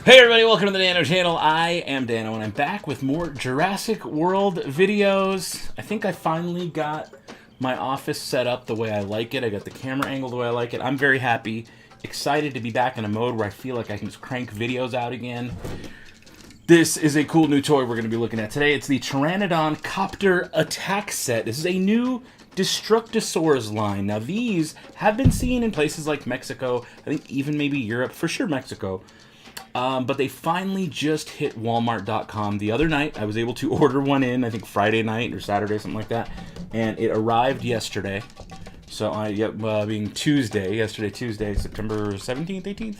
Hey everybody, welcome to the Dano channel. I am Dano and I'm back with more Jurassic World videos. I think I finally got my office set up the way I like it. I got the camera angle the way I like it. I'm very happy, excited to be back in a mode where I feel like I can just crank videos out again. This is a cool new toy we're going to be looking at today. It's the Pteranodon Copter attack set. This is a new Destructosaurus line. Now these have been seen in places like Mexico, I think even maybe Europe, for sure Mexico. But they finally just hit Walmart.com the other night. I was able to order one in, I think Friday night or Saturday, something like that. And it arrived yesterday. So, being Tuesday, Tuesday, September 17th, 18th?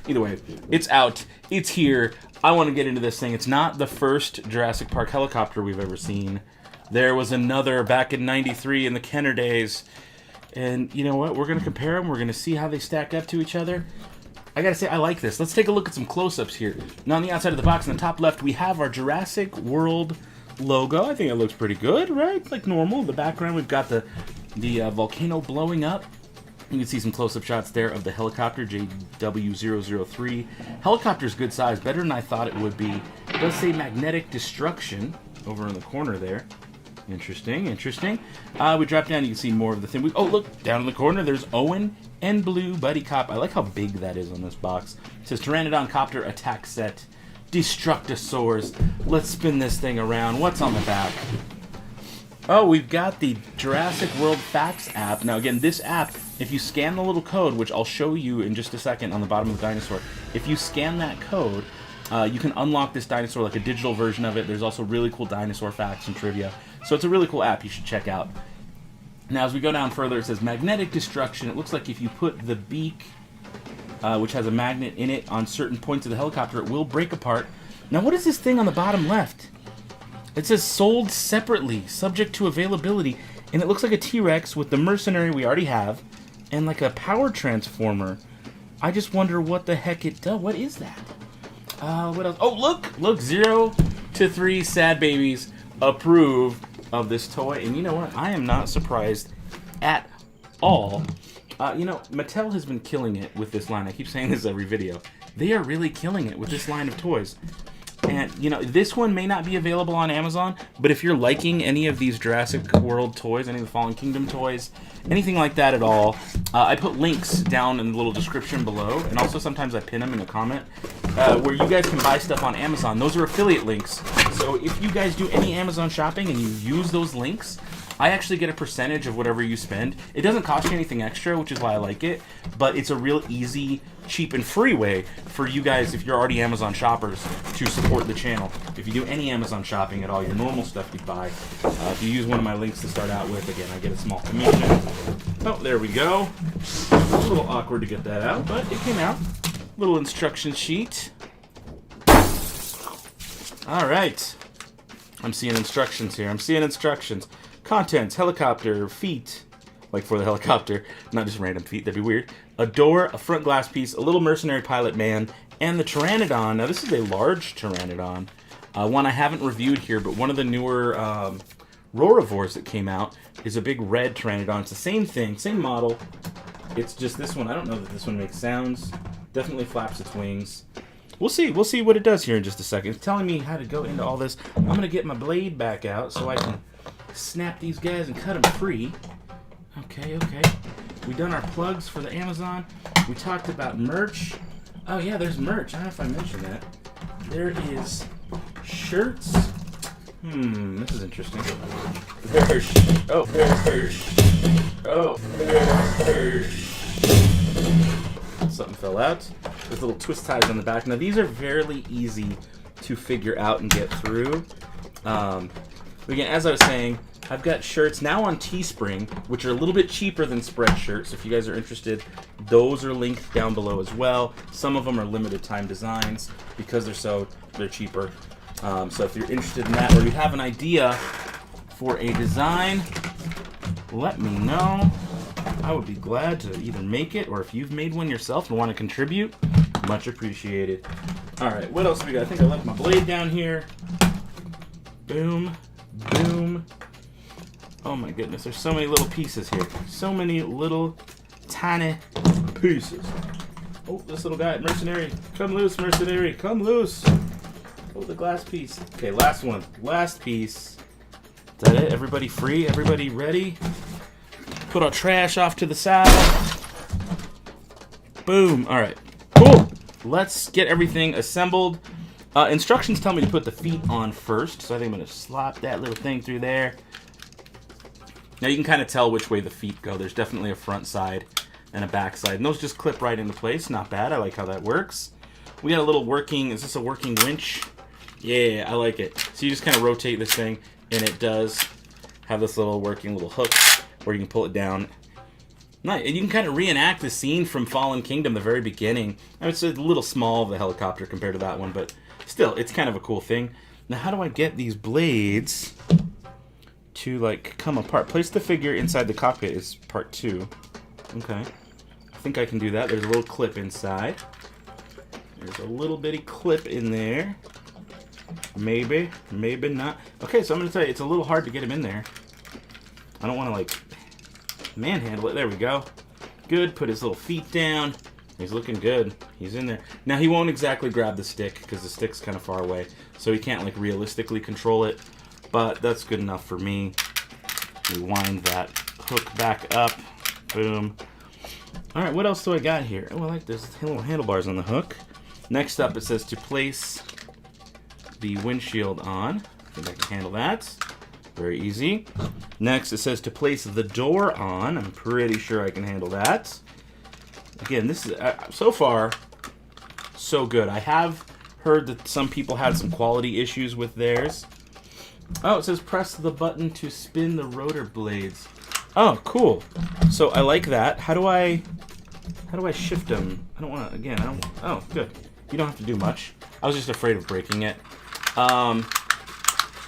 Either way, it's out. It's here. I want to get into this thing. It's not the first Jurassic Park helicopter we've ever seen. There was another back in '93 in the Kenner days. And you know what? We're going to compare them. We're going to see how they stack up to each other. I gotta say, I like this. Let's take a look at some close-ups here. Now, on the outside of the box, in the top left, we have our Jurassic World logo. I think it looks pretty good, right? Like normal. In the background, we've got the volcano blowing up. You can see some close-up shots there of the helicopter, JW003. Helicopter's good size, better than I thought it would be. It does say magnetic destruction over in the corner there. Interesting, interesting. We drop down, you can see more of the thing. Oh, look, down in the corner, there's Owen and Blue Buddy Cop. I like how big that is on this box. It says Pteranodon Copter Attack Set, Destructosaurus. Let's spin this thing around. What's on the back? Oh, we've got the Jurassic World Facts app. Now, again, this app, if you scan the little code, which I'll show you in just a second on the bottom of the dinosaur, if you scan that code, you can unlock this dinosaur, like a digital version of it. There's also really cool dinosaur facts and trivia. So it's a really cool app you should check out. Now, as we go down further, it says magnetic destruction. It looks like if you put the beak, which has a magnet in it, on certain points of the helicopter, it will break apart. Now, what is this thing on the bottom left? It says sold separately, subject to availability. And it looks like a T-Rex with the mercenary we already have, and like a power transformer. I just wonder what the heck it does. What is that? What else? Oh, look, 0 to 3 sad babies approve of this toy. And you know what? I am not surprised at all. Mattel has been killing it with this line. I keep saying this every video. They are really killing it with this line of toys. And, this one may not be available on Amazon, but if you're liking any of these Jurassic World toys, any of the Fallen Kingdom toys, anything like that at all, I put links down in the little description below, and also sometimes I pin them in a comment, where you guys can buy stuff on Amazon. Those are affiliate links. So if you guys do any Amazon shopping and you use those links, I actually get a percentage of whatever you spend. It doesn't cost you anything extra, which is why I like it, but it's a real easy, cheap, and free way for you guys, if you're already Amazon shoppers, to support the channel. If you do any Amazon shopping at all, your normal stuff you buy, if you use one of my links to start out with, again, I get a small commission. Oh, there we go. A little awkward to get that out, but it came out. Little instruction sheet. All right. I'm seeing instructions here. Contents, helicopter, feet, like for the helicopter, not just random feet, that'd be weird. A door, a front glass piece, a little mercenary pilot man, and the Pteranodon. Now this is a large Pteranodon, one I haven't reviewed here, but one of the newer Rorovores that came out is a big red Pteranodon. It's the same thing, same model. It's just this one, I don't know that this one makes sounds. Definitely flaps its wings. We'll see what it does here in just a second. It's telling me how to go into all this. I'm gonna get my blade back out so I can snap these guys and cut them free. Okay. We done our plugs for the Amazon. We talked about merch. Oh yeah, there's merch. I don't know if I mentioned that. There is shirts. This is interesting. Something fell out. There's little twist ties on the back. Now these are fairly easy to figure out and get through. Again, as I was saying, I've got shirts now on Teespring, which are a little bit cheaper than Spreadshirts. If you guys are interested, those are linked down below as well. Some of them are limited time designs because they're cheaper. So if you're interested in that, or you have an idea for a design, let me know. I would be glad to either make it, or if you've made one yourself and want to contribute, much appreciated. All right, what else we got? I think I left my blade down here. Boom. Oh my goodness, there's so many little pieces here. So many little tiny pieces. Oh, this little guy, mercenary. Come loose, mercenary. Come loose. Oh, the glass piece. Okay, last one. Last piece. Is that it? Everybody free? Everybody ready? Put our trash off to the side. Boom. All right. Cool. Let's get everything assembled. Instructions tell me to put the feet on first, so I think I'm going to slap that little thing through there. Now you can kind of tell which way the feet go. There's definitely a front side and a back side, and those just clip right into place. Not bad. I like how that works. We got a little working, is this a working winch? Yeah, I like it. So you just kind of rotate this thing, and it does have this little working little hook where you can pull it down. Nice. And you can kind of reenact the scene from Fallen Kingdom, the very beginning. I mean, it's a little small of the helicopter compared to that one, but still, it's kind of a cool thing. Now, how do I get these blades to, like, come apart? Place the figure inside the cockpit is part 2. Okay. I think I can do that. There's a little clip inside. There's a little bitty clip in there. Maybe. Maybe not. Okay, so I'm going to tell you, it's a little hard to get him in there. I don't want to, like, manhandle it. There we go. Good. Put his little feet down. He's looking good. He's in there. Now, he won't exactly grab the stick because the stick's kind of far away. So he can't, like, realistically control it. But that's good enough for me. We wind that hook back up. Boom. All right, what else do I got here? Oh, I like this little handlebars on the hook. Next up, it says to place the windshield on. I think I can handle that. Very easy. Next, it says to place the door on. I'm pretty sure I can handle that. Again, this is, so far, so good. I have heard that some people had some quality issues with theirs. Oh, it says press the button to spin the rotor blades. Oh, cool. So I like that. How do I shift them? I don't want to, again, I don't, oh, good. You don't have to do much. I was just afraid of breaking it. Oh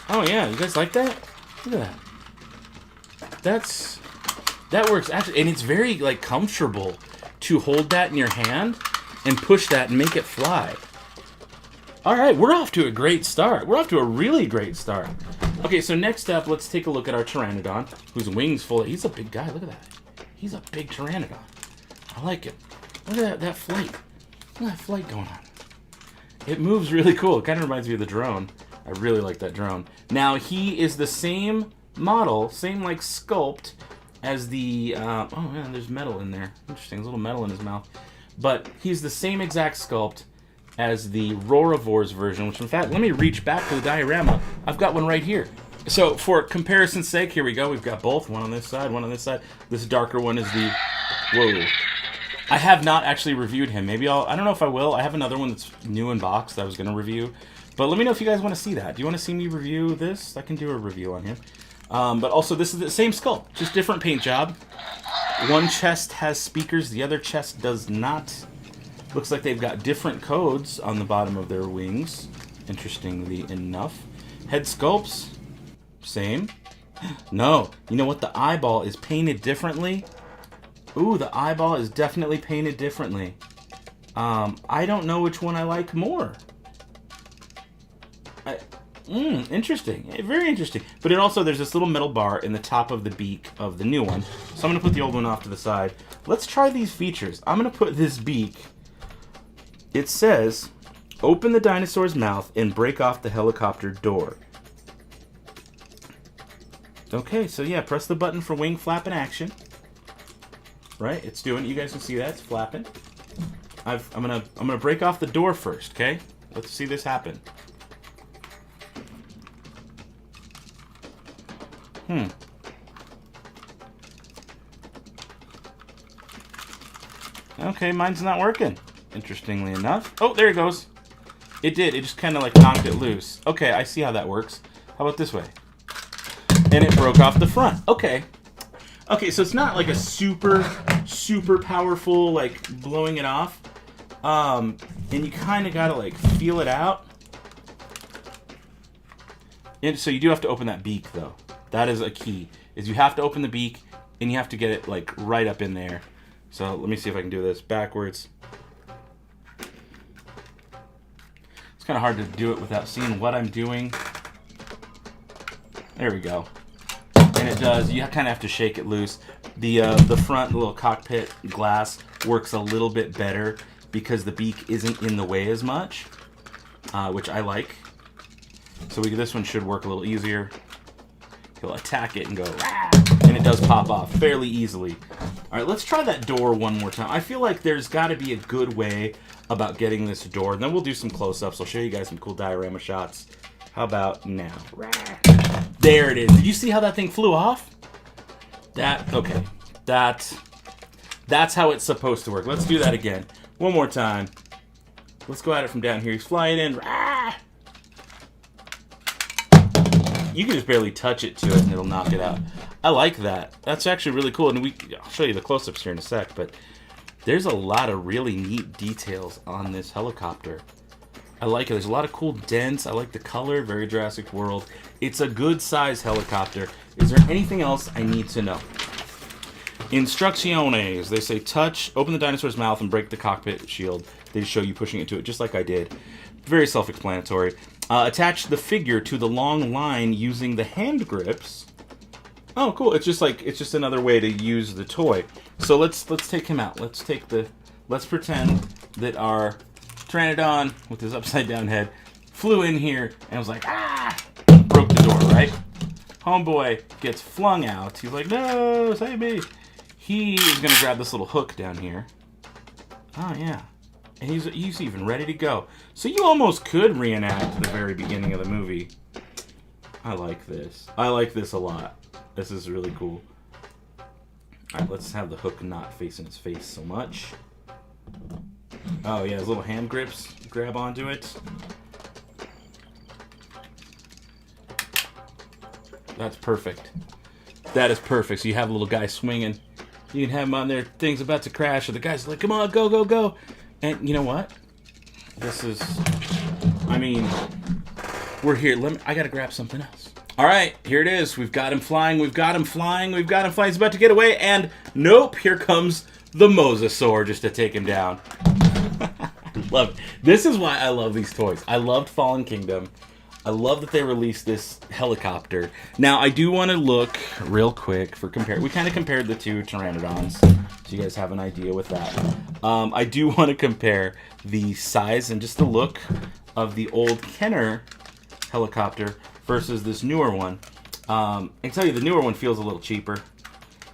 yeah, you guys like that? Look at that. That works actually, and it's very, like, comfortable to hold that in your hand and push that and make it fly. All right, we're off to a great start. We're off to a really great start. Okay, so next up, let's take a look at our Pteranodon, whose wings full of, he's a big guy, look at that. He's a big Pteranodon. I like it. Look at that flight. Look at that flight going on. It moves really cool. It kind of reminds me of the drone. I really like that drone. Now, he is the same model, same, like, sculpt as the, oh man, there's metal in there. Interesting, there's a little metal in his mouth. But he's the same exact sculpt as the Rorovores version, which in fact, let me reach back to the diorama. I've got one right here. So for comparison's sake, here we go. We've got both, one on this side, one on this side. This darker one is the, whoa. I have not actually reviewed him. Maybe I don't know if I will. I have another one that's new in box that I was going to review. But let me know if you guys want to see that. Do you want to see me review this? I can do a review on him. But also, this is the same sculpt, just different paint job. One chest has speakers, the other chest does not. Looks like they've got different codes on the bottom of their wings, interestingly enough. Head sculpts, same. No, you know what? The eyeball is painted differently. Ooh, the eyeball is definitely painted differently. I don't know which one I like more. Interesting. Very interesting. But it also, there's this little metal bar in the top of the beak of the new one. So I'm going to put the old one off to the side. Let's try these features. I'm going to put this beak. It says, open the dinosaur's mouth and break off the helicopter door. Okay, so yeah, press the button for wing flap in action. Right, it's doing it. You guys can see that. It's flapping. I'm gonna break off the door first, okay? Let's see this happen. Okay, mine's not working. Interestingly enough. Oh, there it goes. It did. It just kind of like knocked it loose. Okay, I see how that works. How about this way? And it broke off the front. Okay. Okay, so it's not like a super powerful, like, blowing it off. And you kind of got to, like, feel it out. And so you do have to open that beak, though. That is a key. Is you have to open the beak, and you have to get it, like, right up in there. So let me see if I can do this backwards. It's kind of hard to do it without seeing what I'm doing. There we go. And it does. You kind of have to shake it loose. The front little cockpit glass works a little bit better because the beak isn't in the way as much, which I like. So this one should work a little easier. He'll attack it and go, rah, and it does pop off fairly easily. All right, let's try that door one more time. I feel like there's got to be a good way about getting this door. And then we'll do some close-ups. I'll show you guys some cool diorama shots. How about now? Rah. There it is. Did you see how that thing flew off? Okay. That's how it's supposed to work. Let's do that again. One more time. Let's go at it from down here. He's flying in. Rah. You can just barely touch it to it and it'll knock it out. I like that. That's actually really cool. And I'll show you the close-ups here in a sec, but there's a lot of really neat details on this helicopter. I like it. There's a lot of cool dents. I like the color. Very Jurassic World. It's a good size helicopter. Is there anything else I need to know? Instrucciones. They say touch, open the dinosaur's mouth and break the cockpit shield. They show you pushing into it just like I did. Very self-explanatory. Attach the figure to the long line using the hand grips. Oh, cool. It's just another way to use the toy. So let's take him out. Let's pretend that our Pteranodon with his upside down head flew in here and was like, ah, broke the door, right? Homeboy gets flung out. He's like, no, save me. He is going to grab this little hook down here. Oh, yeah. And he's even ready to go. So you almost could reenact the very beginning of the movie. I like this. I like this a lot. This is really cool. Alright, let's have the hook not facing his face so much. Oh yeah, his little hand grips grab onto it. That's perfect. That is perfect. So you have a little guy swinging. You can have him on there, things about to crash, or the guy's like, come on, go, go, go. And you know what? This is, I mean, we're here. I gotta grab something else. All right, here it is. We've got him flying. We've got him flying. We've got him flying. He's about to get away, and nope, here comes the Mosasaur just to take him down. Love it. This is why I love these toys. I loved Fallen Kingdom. I love that they released this helicopter. Now, I do want to look real quick for compare. We kind of compared the two Pteranodons, so you guys have an idea with that. I do want to compare the size and just the look of the old Kenner helicopter versus this newer one. I can tell you the newer one feels a little cheaper.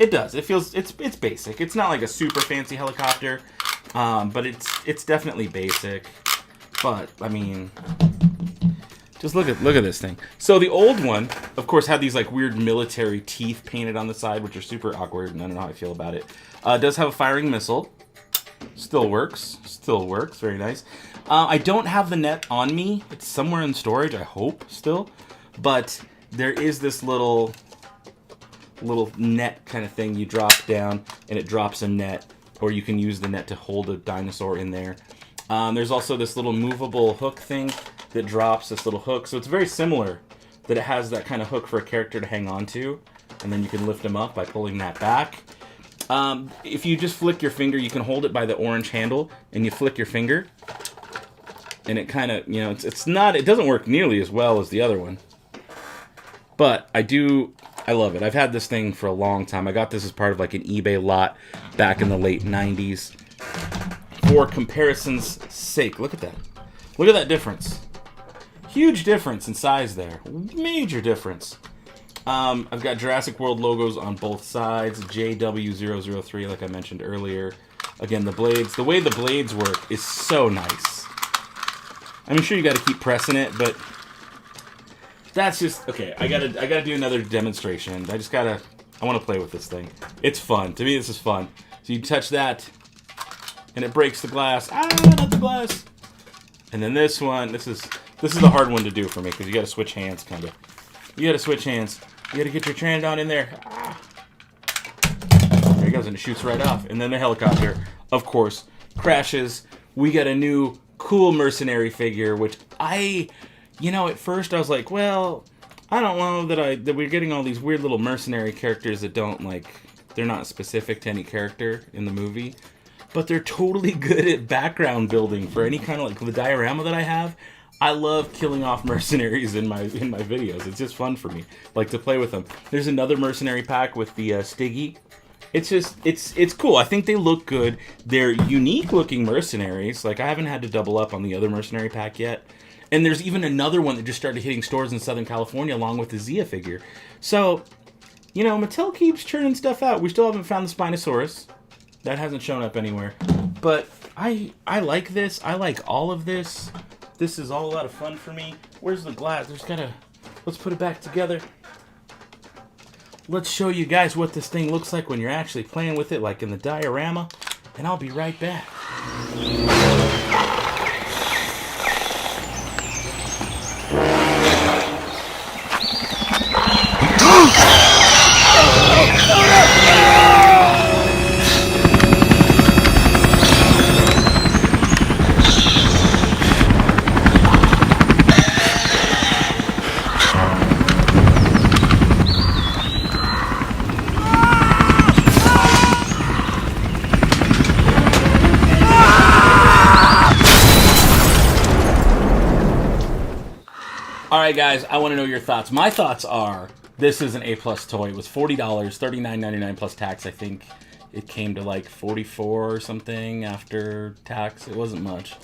It does. It feels it's basic. It's not like a super fancy helicopter, but it's definitely basic. But I mean, just look at this thing. So the old one, of course, had these like weird military teeth painted on the side, which are super awkward, and I don't know how I feel about it. Does have a firing missile. Still works. Still works. Very nice. I don't have the net on me. It's somewhere in storage, I hope, still. But there is this little net kind of thing you drop down, and it drops a net, or you can use the net to hold a dinosaur in there. There's also this little movable hook thing that drops this little hook. So it's very similar that it has that kind of hook for a character to hang on to, and then you can lift them up by pulling that back. If you just flick your finger, you can hold it by the orange handle, and you flick your finger, and it kind of, you know, it doesn't work nearly as well as the other one. But I love it. I've had this thing for a long time. I got this as part of like an eBay lot back in the late 90s. For comparison's sake, look at that. Look at that difference. Huge difference in size there. Major difference. I've got Jurassic World logos on both sides. JW003, like I mentioned earlier. Again, the blades. The way the blades work is so nice. I'm sure you got to keep pressing it, but that's just okay. I gotta do another demonstration. I want to play with this thing. It's fun. To me, this is fun. So you touch that, and it breaks the glass. Ah, not the glass. And then this one. This is the hard one to do for me because you got to switch hands, kind of. You got to switch hands. You got to get your Pteranodon in there. Ah. There he goes, and it shoots right off. And then the helicopter, of course, crashes. We get a new cool mercenary figure, which at first I was like, well, I don't know that we're getting all these weird little mercenary characters that they're not specific to any character in the movie, but they're totally good at background building for any kind of the diorama that I have. I love killing off mercenaries in my videos. It's just fun for me, to play with them. There's another mercenary pack with the Stiggy. It's just, it's cool. I think they look good. They're unique looking mercenaries. Like, I haven't had to double up on the other mercenary pack yet. And there's even another one that just started hitting stores in Southern California along with the Zia figure. So, you know, Mattel keeps churning stuff out. We still haven't found the Spinosaurus. That hasn't shown up anywhere. But I like this. I like all of this. This is all a lot of fun for me. Where's the glass? Let's put it back together. Let's show you guys what this thing looks like when you're actually playing with it, like in the diorama. And I'll be right back. Alright guys, I want to know your thoughts. My thoughts are, this is an A-plus toy. It was $40, $39.99 plus tax. I think it came to like $44 or something after tax. It wasn't much.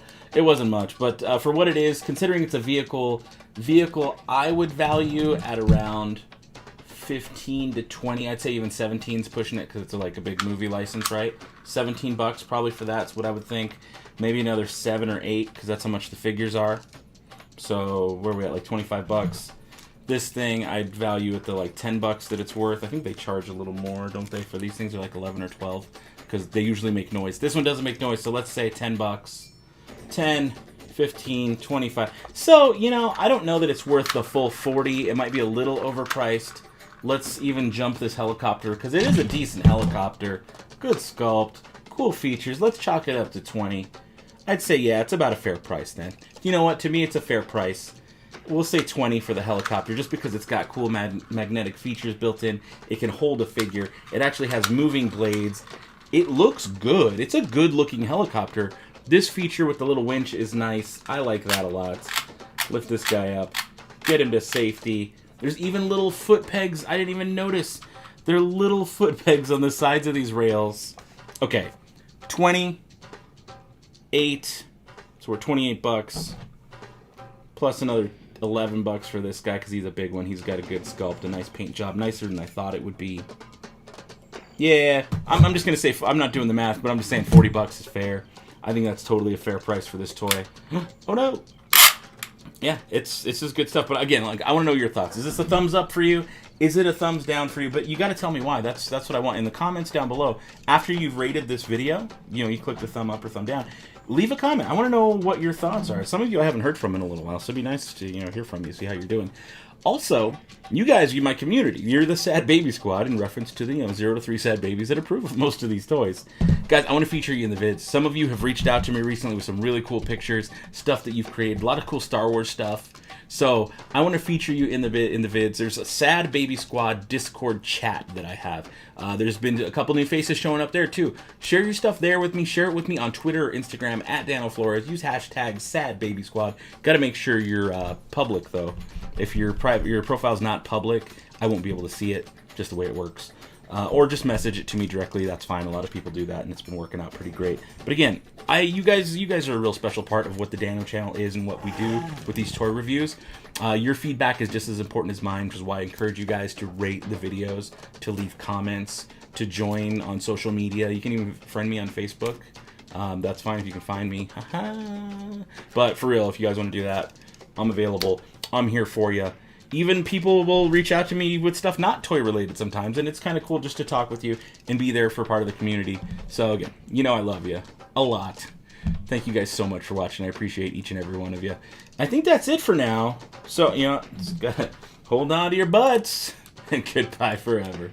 But for what it is, considering it's a vehicle I would value at around 15 to 20. I'd say even 17's pushing it because it's like a big movie license, right? 17 bucks probably for that's what I would think. Maybe another 7 or 8 because that's how much the figures are. So where are we at, like 25 bucks? This thing I'd value at the like 10 bucks that it's worth. I think they charge a little more, don't they? For these things, they're like 11 or 12 because they usually make noise. This one doesn't make noise, so let's say 10 bucks. 10, 15, 25. So, you know, I don't know that it's worth the full 40. It might be a little overpriced. Let's even jump this helicopter because it is a decent helicopter. Good sculpt, cool features. Let's chalk it up to 20. I'd say, yeah, it's about a fair price then. You know what? To me, it's a fair price. We'll say 20 for the helicopter just because it's got cool magnetic features built in. It can hold a figure. It actually has moving blades. It looks good. It's a good-looking helicopter. This feature with the little winch is nice. I like that a lot. Lift this guy up. Get him to safety. There's even little foot pegs. I didn't even notice. There are little foot pegs on the sides of these rails. Okay, 20... 8, so we're 28 bucks, plus another 11 bucks for this guy because he's a big one. He's got a good sculpt, a nice paint job, nicer than I thought it would be. Yeah, I'm just gonna say, I'm not doing the math, but I'm just saying 40 bucks is fair. I think that's totally a fair price for this toy. Oh no! Yeah, it's just good stuff. But again, like, I want to know your thoughts. Is this a thumbs up for you? Is it a thumbs down for you? But you got to tell me why. That's what I want in the comments down below. After you've rated this video, you know, you click the thumb up or thumb down. Leave a comment. I want to know what your thoughts are. Some of you I haven't heard from in a little while, so it'd be nice to, you know, hear from you, see how you're doing. Also, you guys, you're my community. You're the Sad Baby Squad in reference to the 0 to 3 sad babies that approve of most of these toys. Guys, I want to feature you in the vids. Some of you have reached out to me recently with some really cool pictures, stuff that you've created, a lot of cool Star Wars stuff. So I want to feature you in the vids. There's a Sad Baby Squad Discord chat that I have. There's been a couple new faces showing up there too. Share your stuff there with me. Share it with me on Twitter or Instagram at @DanoFlores. Use hashtag Sad Baby Squad. Got to make sure you're public though. If your profile's not public, I won't be able to see it. Just the way it works. Or just message it to me directly. That's fine. A lot of people do that, and it's been working out pretty great. But again, you guys are a real special part of what the Dano channel is and what we do with these toy reviews. Your feedback is just as important as mine, which is why I encourage you guys to rate the videos, to leave comments, to join on social media. You can even friend me on Facebook. That's fine if you can find me. But for real, if you guys want to do that, I'm available. I'm here for you. Even people will reach out to me with stuff not toy related sometimes, and it's kind of cool just to talk with you and be there for part of the community. So again, you know I love you a lot. Thank you guys so much for watching. I appreciate each and every one of you. I think that's it for now. So, you know, just gotta hold on to your butts and goodbye forever.